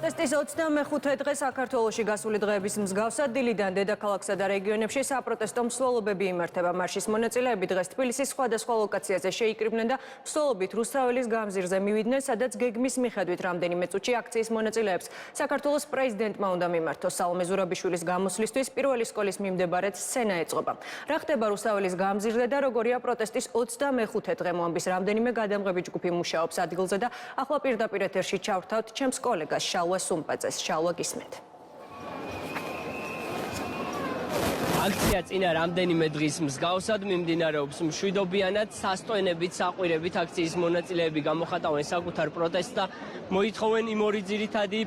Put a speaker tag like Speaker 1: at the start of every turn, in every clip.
Speaker 1: პროტესტის 25 დღე საქართველოში გასული დღეების მსგავსად დილიდან დედაქალაქსა და რეგიონებში საპროტესტო მსვლელობები იმართება. მარშის მონაწილეები დღეს თბილისის სხვადასხვა ლოკაციაზე შეიკრიბნენ და მსვლელობით რუსთაველის გამზირზე მივიდნენ, სადაც გეგმის მიხედვით რამდენიმე წუთში აქციის მონაწილეებს საქართველოს პრეზიდენტმა უნდა მიმართოს. სალომე ზურაბიშვილის გამოსვლისთვის პირველი სკოლის მიმდებარედ სცენა ეწყობა. რა ხდება რუსთაველის გამზირზე და როგორია პროტესტის 25 დღე მომბის რამდენიმე გადამღები ჯგუფი მუშაობს ადგილზე და ახლა პირდაპირ ეთერში ჩავრთავთ ჩემს კოლეგას შალვა სუმპაძეს. შალვა, გისმენთ.
Speaker 2: აქცია წინა რამდენიმე დღის მსგავსად მიმდინარეობს მშვიდობიანად, სასტოენებით, საყვირებით აქციის მონაწილეები გამოხატავენ საკუთარ პროტესტს და მოითხოვენ იმ ორი ძირითადი,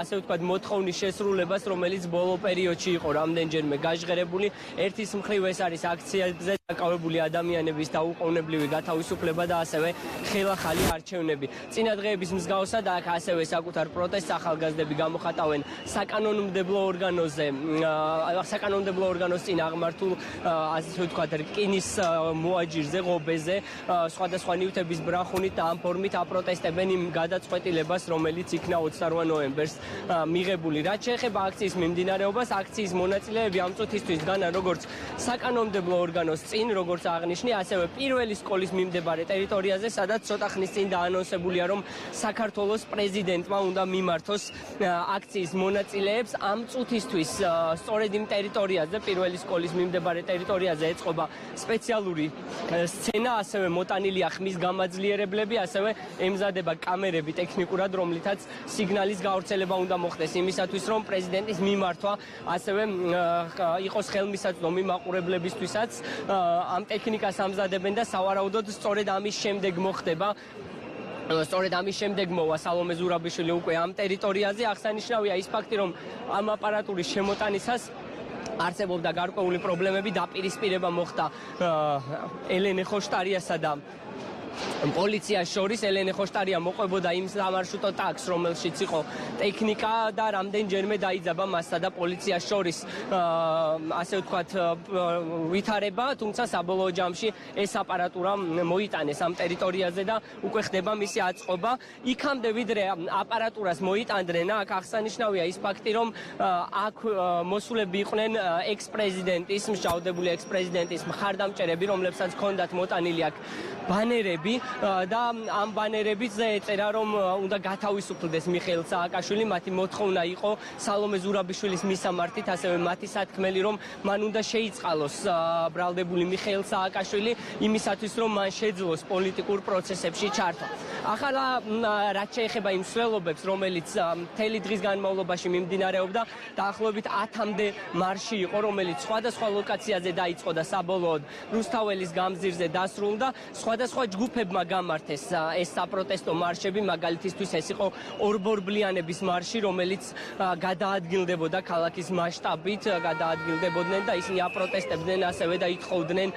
Speaker 2: ასე ვთქვათ, მოთხოვნის შესრულებას, რომელიც ბოლო პერიოდში იყო რამდენჯერმე გაჟღერებული. ერთის მხრივ ეს არის აქციაზე დაკავებული ადამიანების დაუყოვნებლივი გათავისუფლება და ასევე ხელახალი არჩევნები. წინა დღეების მსგავსად აქ ასევე საკუთარ პროტესტს ახალგაზრდები გამოხატავენ საკანონმდებლო ორგანოს წინ აღმართულ, ასე ვთქვათ, რკინის მოაჯირზე, ღობეზე, სხვადასხვა ნივთების ბრახუნით და ამ ფორმით აპროტესტებენ იმ გადაწყვეტილებას, რომელიც იქნა 28 ნოემბერს მიღებული. რაც შეეხება აქციის მიმდინარეობას, აქციის მონაწილეები ამ წუთისთვის დგანან როგორც საკანონმდებლო ორგანოს წინ, როგორც აღნიშნე, ასევე პირველი სკოლის მიმდებარე ტერიტორიაზე, სადაც ცოტა ხნის წინ დაანონსებულია, რომ საქართველოს პრეზიდენტმა უნდა მიმართოს აქციის მონაწილეებს. ამ წუთისთვის სწორედ იმ ტერიტორიაზე, პირველი სკოლის მიმდებარე ტერიტორიაზე ეწყობა სპეციალური სცენა, ასევე მოტანილია ხმის გამაძლიერებლები, ასევე ემზადება კამერები ტექნიკურად, რომლითაც სიგნალის გავრცელება უნდა მოხდეს იმისათვის, რომ პრეზიდენტის მიმართვა ასევე იყოს ხელმისაწვდომი მაყურებლებისთვისაც. ამ ტექნიკას ამზადებენ და სავარაუდოდ სწორედ ამის შემდეგ მოხდება. სწორედ ამის შემდეგ მოვა სალომე ზურაბიშვილი უკვე ამ ტერიტორიაზე. აღსანიშნავია ის ფაქტი, რომ ამ აპარატურის შემოტანისას არსებობდა გარკვეული პრობლემები, დაპირისპირება მოხდა ელენე ხოშტარიასა და პოლიციას შორის. ელენე ხოშტარია მოყვებოდა იმ სამარშრუტო ტაქსს, რომელშიც იყო ტექნიკა და რამდენჯერმე დაიძაბა მასსა და პოლიციას შორის, ასე ვთქვათ, ვითარება, თუმცა საბოლოო ჯამში ეს აპარატურა მოიტანეს ამ ტერიტორიაზე და უკვე ხდება მისი აწყობა. იქამდე ვიდრე აპარატურას მოიტანდნენ, აქ აღსანიშნავია ის ფაქტი, რომ აქ მოსულები იყვნენ ექს-პრეზიდენტის, მსჯავრდებული ექს-პრეზიდენტის მხარდამჭერები, რომლებსაც ჰქონდათ მოტანილი აქ ბანერები და ამ ბანერებზე ეწერა, რომ უნდა გათავისუფლდეს მიხეილ სააკაშვილი. მათი მოთხოვნა იყო სალომე ზურაბიშვილის მისამართით, ასევე მათი სათქმელი, რომ მან უნდა შეიწყალოს ბრალდებული მიხეილ სააკაშვილი იმისათვის, რომ მან შეძლოს პოლიტიკურ პროცესებში ჩართვა. ახლა რაც შეეხება იმ მსვლელობებს, რომელიც მთელი დღის განმავლობაში მიმდინარეობდა, დაახლოებით 10-მდე მარში იყო, რომელიც სხვადასხვა ლოკაციაზე დაიწყო და საბოლოოდ რუსთაველის გამზირზე დასრულდა. სხვადასხვა ჯგუფებმა გამართეს ეს საპროტესტო მარშები, მაგალითისთვის ეს იყო ორბორბლიანების მარში, რომელიც გადაადგილდებოდა ქალაქის მასშტაბით, გადაადგილდებოდნენ და ისინი აპროტესტებდნენ ასევე და ითხოვდნენ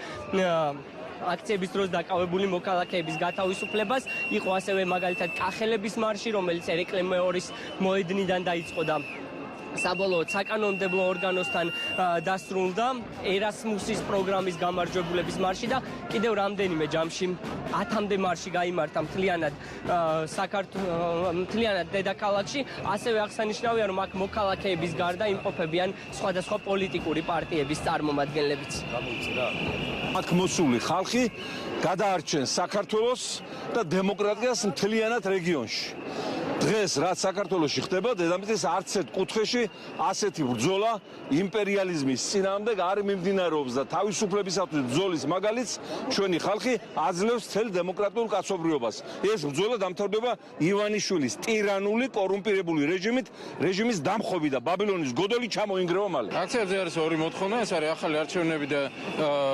Speaker 2: აქციების დროს დაკავებული მოქალაქეების გათავისუფლებას. იყო ასევე მაგალითად კახელების მარში, რომელიც ერეკლე მეორის მოედნიდან დაიწყო და საბოლოოდ საკანონმდებლო ორგანოსთან დასრულდა. ერასმუსის პროგრამის გამარჯვებულების მარში და კიდევ რამდენიმე ჯამში 10-მდე მარში გაიმართა მთლიანად დედაქალაქში. ასევე აღსანიშნავია, რომ აქ მოქალაქეების გარდა იმყოფებიან სხვადასხვა პოლიტიკური პარტიების წარმომადგენლებიც.
Speaker 3: აქ მოსული ხალხი გადაარჩენს საქართველოს და დემოკრატიას მთლიანად რეგიონში. დღეს რაც საქართველოში ხდება, დედამიწის არც ერთ კუთხეში ასეთი ბრძოლა იმპერიალიზმის წინააღმდეგ არ მიმდინარეობს და თავისუფლებისათვის ბრძოლის მაგალითს ჩვენი ხალხი აძლევს მთელ დემოკრატიულ კაცობრიობას. ეს ბრძოლა დამთავრდება ივანიშვილის ტირანული, კორუმპირებული რეჟიმის დამხობი და ბაბილონის გოდოლი ჩამოინგრევა მალე.
Speaker 4: აქციაზე არის ორი მოთხოვნა, ეს არის ახალი არჩევნები და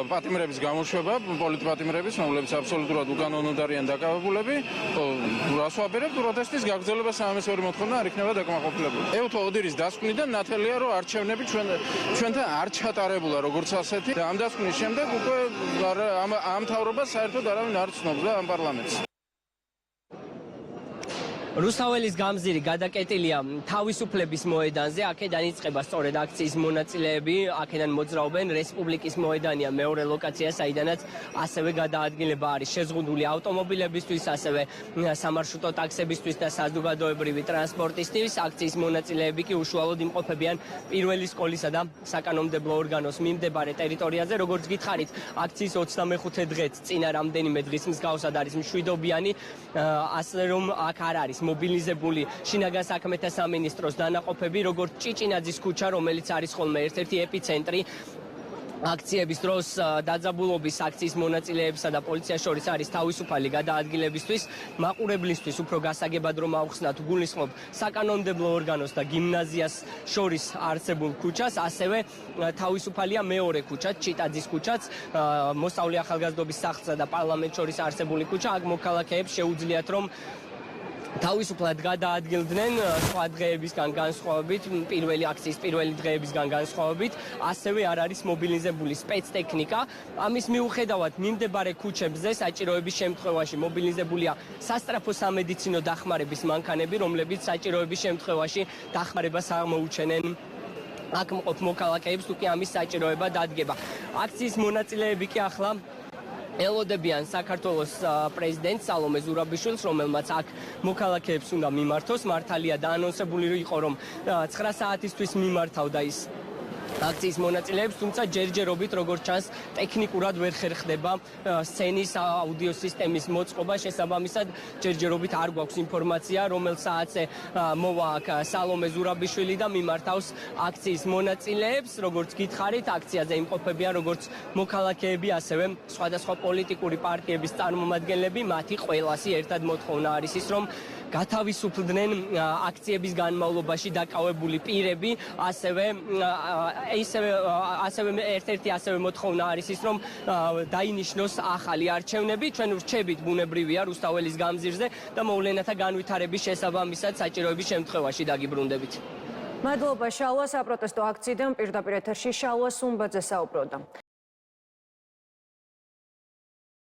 Speaker 4: პატიმრების გამოშვება, პოლიტპატიმრების, რომლებიც აბსოლუტურად უკანონოდ არიან დაკავებულები. რას ვაბერებთ პროტესტის გაგრძელება სამეს ორი მოთხოვნა არ იქნება დაკმაყოფილებული. ევთო ოდირის დასკვნიდან ნათელია, რომ არჩევნები ჩვენთან არ ჩატარებულა როგორც ასეთი და ამ დასკვნის შემდეგ უკვე ამ მთავრობას საერთოდ არავინ არ ცნობს და ამ პარლამენტს.
Speaker 2: რუსთაველის გამზირი გადაკეტილია თავისუფლების მოედანზე, აქედან იწყება სწორედ აქციის მონაწილეები, აქედან მოძრაობენ რესპუბლიკის მოედანია მეორე ლოკაცია, საიდანაც ასევე გადაადგილება არის შეზღუდული ავტომობილებისთვის, ასევე სამარშრუტო ტაქსებისთვის და საზოგადოებრივი ტრანსპორტისთვის. აქციის მონაწილეები კი უშუალოდ იმყოფებიან პირველი სკოლისა და საკანონმდებლო ორგანოს მიმდებარე ტერიტორიაზე. როგორც გითხარით, აქციის 25 დღეც წინა რამდენიმე დღის მსგავსად არის მშვიდობიანი, ასე რომ აქ არ არის მობილიზებული შინაგან საქმეთა სამინისტროს დანაყოფები, როგორც ჭიჭინაძის ქუჩა, რომელიც არის ხოლმე ერთ-ერთი ეპიცენტრი აქციების დროს დაძაბულობის აქციის მონაწილეებსა და პოლიციას შორის არის თავისუფალი გადაადგილებისთვის, მაყურებლისთვის უფრო გასაგებად რომ ავხსნათ, გულისხმობ საკანონმდებლო ორგანოს და გიმნაზიას შორის არსებულ ქუჩას, ასევე თავისუფალია მეორე ქუჩა, ჭიტაძის ქუჩაც, მოსწავლე ახალგაზრდობის სახლსა და პარლამენტს შორის არსებული ქუჩა. აქ მოქალაქეებს შეუძლიათ რომ თავისუფლად გადაადგილდნენ სხვა დღეებისგან განსხვავებით, პირველი აქციის პირველი დღეებისგან განსხვავებით, ასევე არ არის მობილიზებული სპეცტექნიკა. ამის მიუხედავად მიმდებარე ქუჩებზე საჭიროების შემთხვევაში მობილიზებულია სასწრაფო სამედიცინო დახმარების მანქანები, რომლებიც საჭიროების შემთხვევაში დახმარებას აღმოუჩენენ აქ მყოფ მოქალაქეებს, თუ კი ამის საჭიროება დადგება. აქციის მონაწილეები კი ახლა ელოდებიან საქართველოს პრეზიდენტ სალომე ზურაბიშვილს, რომელმაც აქ მოქალაქეებს უნდა მიმართოს. მართალია დაანონსებული იყო, რომ 9 საათისთვის მიმართავდა ის აქციის მონაწილეებს, თუმცა ჯერჯერობით, როგორც ჩანს, ტექნიკურად ვერ ხერხდება სცენის აუდიო სისტემის მოწყობა. შესაბამისად, ჯერჯერობით არ გვაქვს ინფორმაცია, რომელ საათზე მოვა აქ სალომე ზურაბიშვილი და მიმართავს აქციის მონაწილეებს. როგორც გითხარით, აქციაზე იმყოფებიან როგორც მოქალაქეები, ასევე სხვადასხვა პოლიტიკური პარტიების წარმომადგენლები. მათი ყველასი ერთად მოთხოვნა არის ის, რომ გათავისუფლდნენ აქციების განმავლობაში დაკავებული პირები, ასევე ერთ-ერთი ასევე მოთხოვნა არის ის, რომ დაინიშნოს ახალი არჩევნები. ჩვენ ვრჩებით ბუნებრივია რუსთაველის გამზირზე და მოვლენათა განვითარების შესაბამისად საჭიროების შემთხვევაში დაგიბრუნდებით.
Speaker 1: მადლობა შალვა, საპროტესტო აქციიდან პირდაპირ ეთერში შალვა სუმბაძე საუბრობდა.